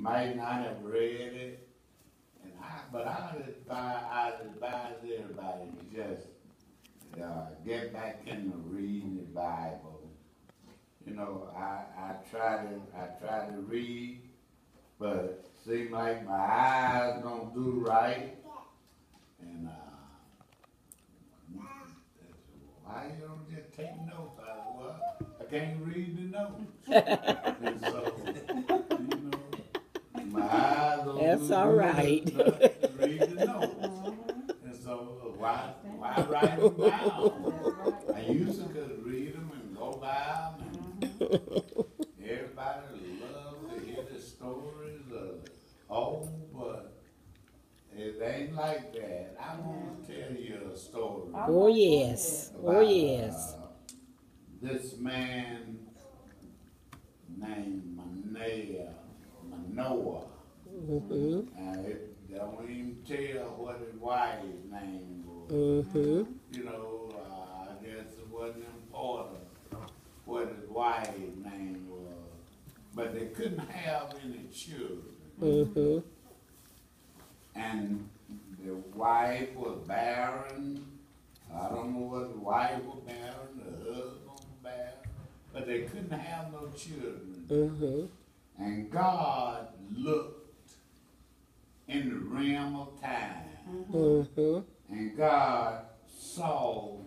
might not have read it, but I advise everybody to just get back into reading the Bible. You know, I try to read, but seem like my eyes don't do right, and why you don't just take notes? Well, I can't read the notes, and so you know, my eyes don't. That's all right. To read the notes, and so why write them down? I used to could read them and go by them, and everybody loves to hear the stories but it ain't like that. I want to tell you a story. Oh yes, about, oh yes. This man named Manoah. It don't even tell what his wife's name was. You know, I guess it wasn't important what his wife's name was, but they couldn't have any children. And the wife was barren. I don't know what the wife was barren, the husband was barren, but they couldn't have no children. And God looked in the realm of time, and God saw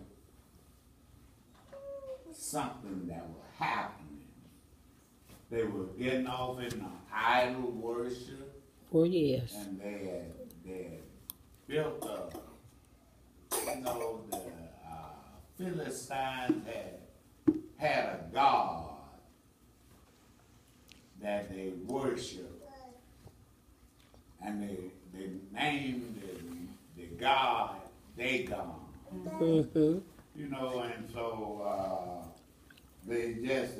something that was happening. They were getting off in the idol worship. Oh yes. And they had built you know, the Philistines had a god that they worshiped, and they named the god Dagon. You know, and so they just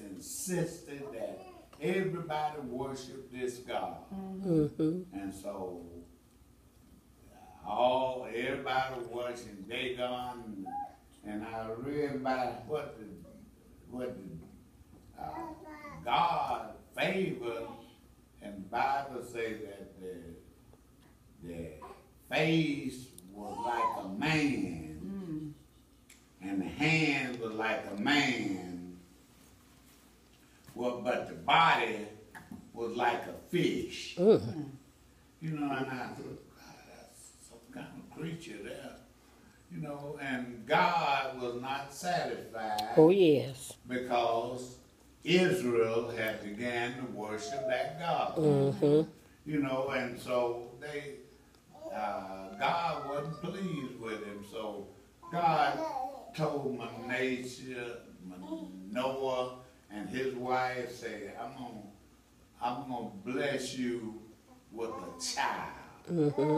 insisted that everybody worship this God. And so everybody worshiping Dagon, and I read about what God favored, and the Bible says that the face was like a man, and the hands were like a man. Well, but the body was like a fish. You know, and I thought, God, that's some kind of creature there. You know, and God was not satisfied. Oh yes. Because Israel had began to worship that God. You know, and so God wasn't pleased with him. So God told Manoah and his wife, say, I'm gonna bless you with a child.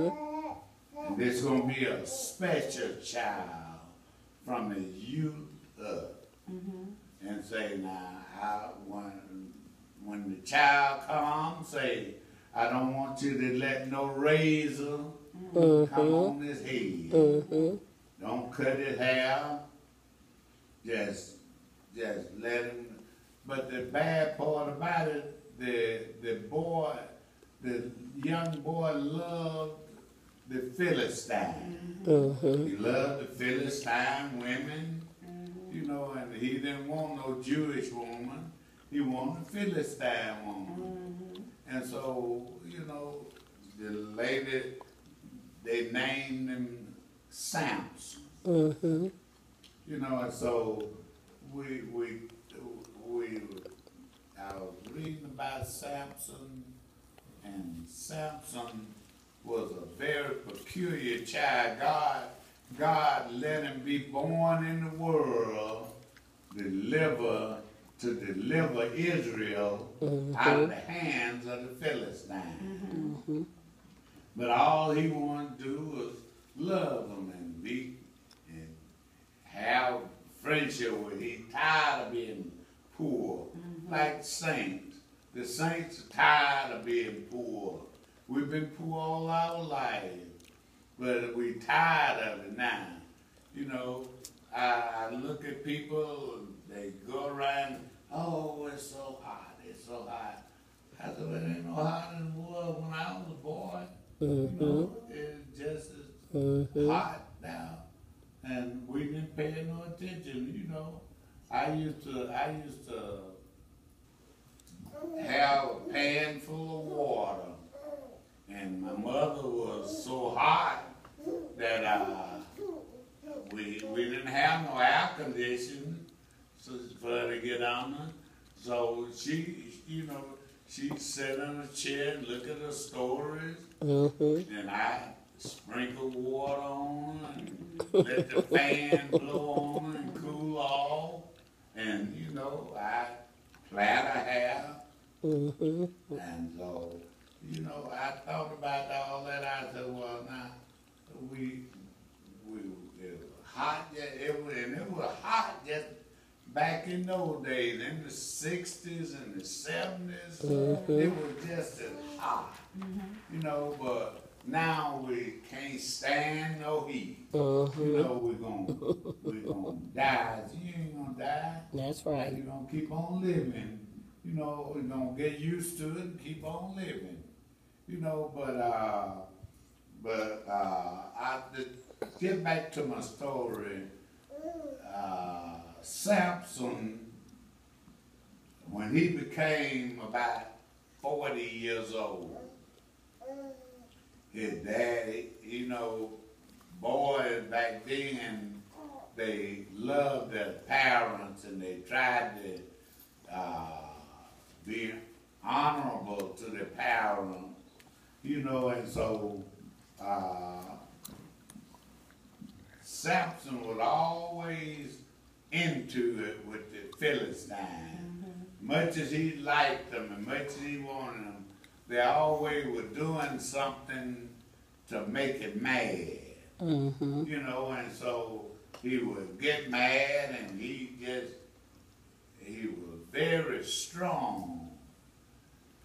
And this gonna be a special child from the youth up. And say, now, when the child comes, say, I don't want you to let no razor come on his head. Don't cut his hair. Just let him. But the bad part about it, the young boy loved the Philistine. He loved the Philistine women, you know, and he didn't want no Jewish woman. He wanted a Philistine woman. And so, you know, the lady, they named him Samson. You know, and so I was reading about Samson, and Samson was a very peculiar child. God let him be born in the world to deliver Israel out of the hands of the Philistines. But all he wanted to do was love them and have friendship with. He's tired of being poor, like saints. The saints are tired of being poor. We've been poor all our lives, but we're tired of it now. You know, I look at people, they go around, oh, it's so hot, it's so hot. I said, well, it ain't no hotter than it was when I was a boy. You know, it's just as hot now. And we didn't pay no attention, you know. I used to have a pan full of water, and my mother was so hot that we didn't have no air conditioning for her to get on her. So she, you know, she'd sit on a chair and look at her stories, and I sprinkle water on her and let the fan blow on her and cool off. And, you know, I plait her hair. And so, you know, I thought about all that. I said, well, now, it was hot, it was hot just back in those days, in the 60s and the 70s. It was just as hot, you know, but now we can't stand no heat. You know, we're gonna die. You ain't gonna die. That's right. You're gonna keep on living. You know, we're gonna get used to it and keep on living. You know, but I get back to my story. Samson, when he became about 40 years old, his daddy, you know, boys back then, they loved their parents and they tried to be honorable to their parents, you know, and so Samson was always into it with the Philistines. Much as he liked them and much as he wanted them, they always were doing something to make it mad. You know, and so he would get mad and he was very strong.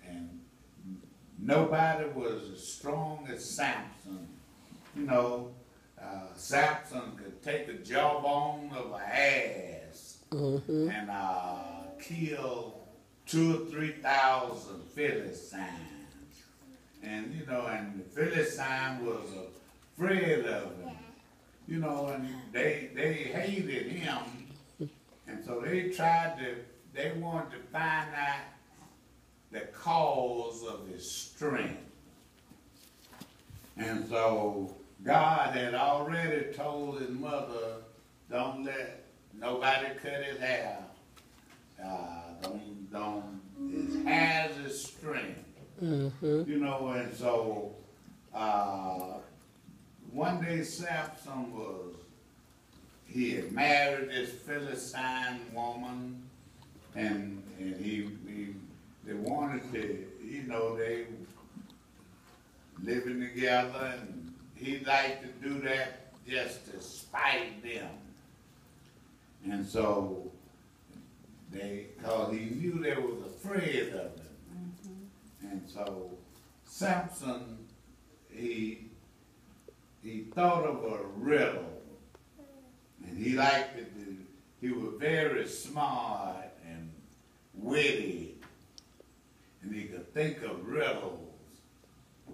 And nobody was as strong as Samson. You know, Samson could take the jawbone of an ass and kill 2,000 or 3,000 Philistines. And, you know, and the Philistine was afraid of him. You know, and they hated him. And so they wanted to find out the cause of his strength. And so God had already told his mother, don't let nobody cut his hair. His hair is his strength. You know, and so one day Samson he had married this Philistine woman, and they wanted to, you know, they living together, and he liked to do that just to spite them. And so because he knew they was afraid of him. And so Samson, he thought of a riddle, and he liked it. He was very smart and witty, and he could think of riddles.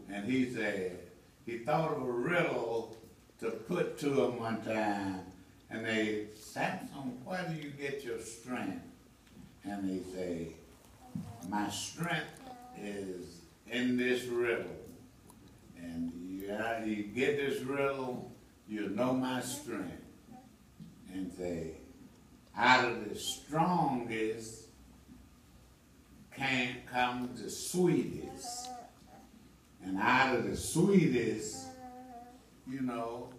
And he said, he thought of a riddle to put to him one time, and they, Samson, where do you get your strength? And they say, my strength is in this riddle. And you get this riddle, you'll know my strength. And say, out of the strongest can't come the sweetest. And out of the sweetest, you know,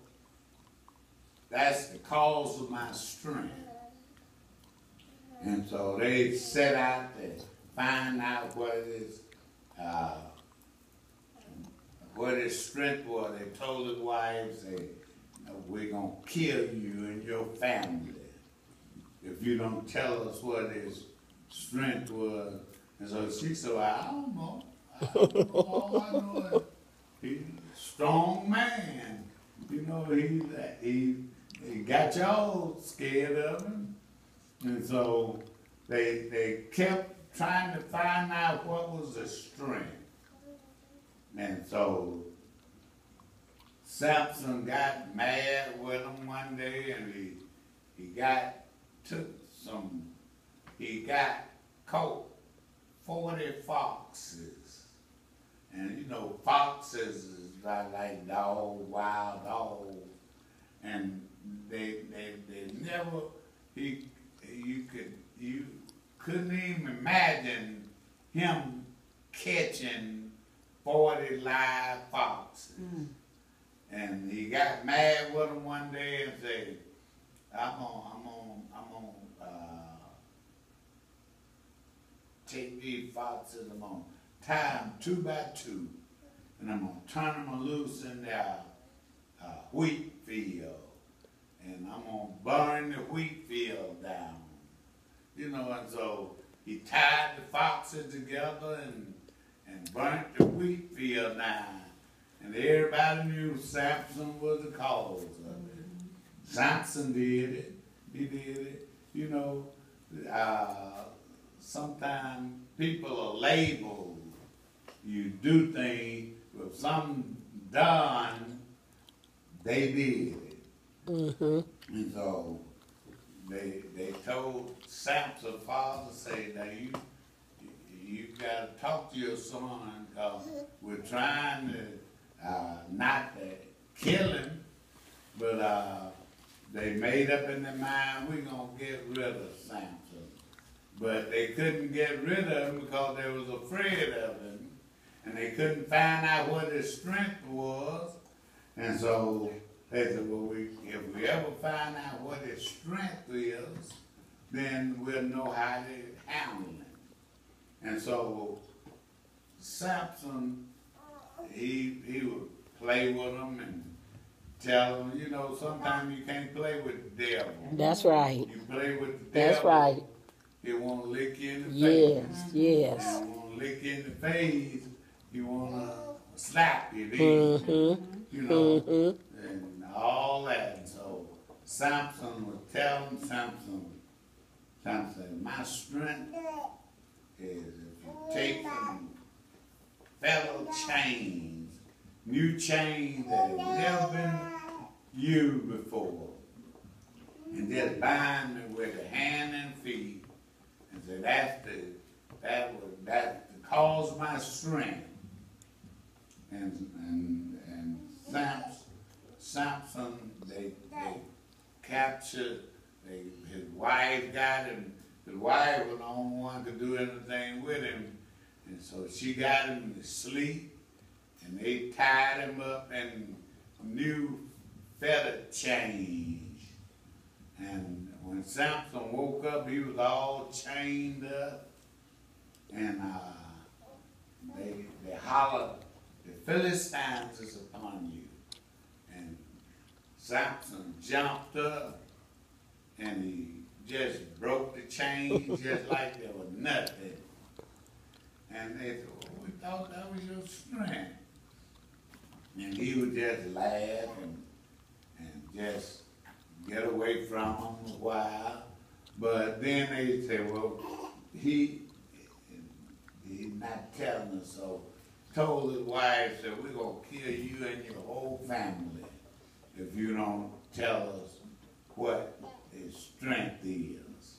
that's the cause of my strength. And so they set out to find out what his strength was. They told his wives, we're going to kill you and your family if you don't tell us what his strength was. And so she said, well, I don't know. All I know is he's a strong man. You know, he got y'all scared of him. And so they kept trying to find out what was the strength. And so Samson got mad with him one day, and he got caught 40 foxes. And you know, foxes is like dogs, wild dogs. And they never, you couldn't even imagine him catching 40 live foxes. And he got mad with him one day and said, I'm gonna take these foxes, I'm gonna tie them 2 by 2, and I'm gonna turn them loose in their wheat field, and I'm gonna burn the wheat field down. You know, and so he tied the foxes together and burnt the wheat field down. And everybody knew Samson was the cause of it. Samson did it. He did it. You know, sometimes people are labeled. You do things, but something done, they did it. And so they told Samson's father, say, now you got to talk to your son, because we're trying to not to kill him, but they made up in their mind, we're going to get rid of Samson. But they couldn't get rid of him because they was afraid of him, and they couldn't find out what his strength was. And so they said, well, if we ever find out what his strength is, then we'll know how to handle him. And so Samson, he would play with them and tell them, you know, sometimes you can't play with the devil. That's right. You play with the devil. That's right. He want to lick you in the Yes, face. yes. He want to lick you in the face. He want to slap you. You know, and all that. And so Samson would tell him, Samson, my strength is if you take some fellow chains, new chains that have never been used before, and just bind me with the hand and feet, and say that's the cause of my strength. And Samson, they captured. His wife got him. His wife was the only one to do anything with him, and so she got him to sleep, and they tied him up in new feather chains. And when Samson woke up, he was all chained up, and they hollered, "The Philistines is upon you." And Samson jumped up, and he just broke the chains just like there was nothing. And they said, well, we thought that was your strength. And he would just laugh and just get away from them a while. But then they say, well, he's not telling us, so told his wife, said, we're going to kill you and your whole family if you don't tell us what his strength is.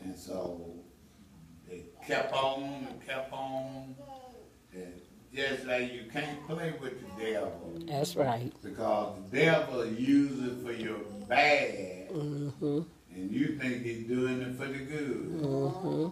And so they kept on and kept on. And just like you can't play with the devil. That's right. Because the devil uses it for your bad, and you think he's doing it for the good.